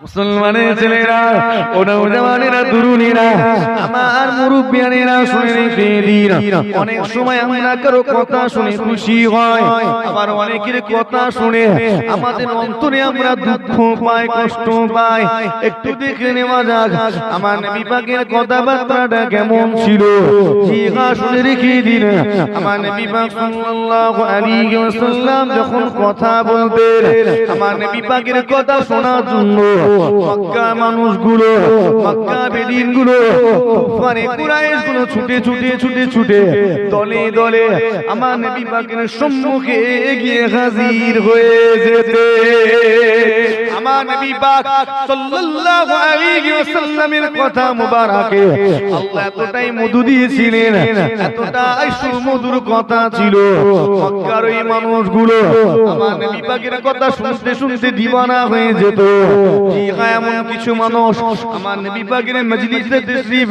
মুসলমানের ছেলেরা ও নওজওয়ানেরা তরুণীরা আমার মুরব্বিয়ানেরা শুনে রেখে দিন। অনেক সময় আমরা কারো কথা শুনে খুশি হয়, আবার অনেকের কথা শুনে আমাদের অন্তরে আমরা দুঃখ পাই, কষ্ট পাই। একটু দেখে নেওয়া যাক আমার নবী পাকের কথাবার্তাটা কেমন ছিল। জিগা শুনে রেখে দিন। আমার নবী পাক সাল্লাল্লাহু আলাইহি ওয়াসাল্লাম যখন কথা বলতেন, আমার নবী পাকের কথা শোনার জন্য মক্কা মানুষগুলো, মক্কা বেদিনগুলো, কুফারে কুরাইশগুলো ছুটে ছুটে ছুটে ছুটে দলে দলে আমার নবী পাকের সম্মুখে এগিয়ে হাজির হয়ে যেতে। আমার নবী পাক সাল্লাল্লাহু আলাইহি ওয়াসাল্লামের কথা মুবারকে আল্লাহ এতটাই মধু দিয়েছিলেন, এতটাই সুমধুর কথা ছিল, মক্কার ওই মানুষগুলো আমার নবী পাকের কথা শুনতে শুনতে দিওয়ানা হয়ে যেত। এমন কিছু মানুষ আমার নবী পাকের মজলিসে তশরিফ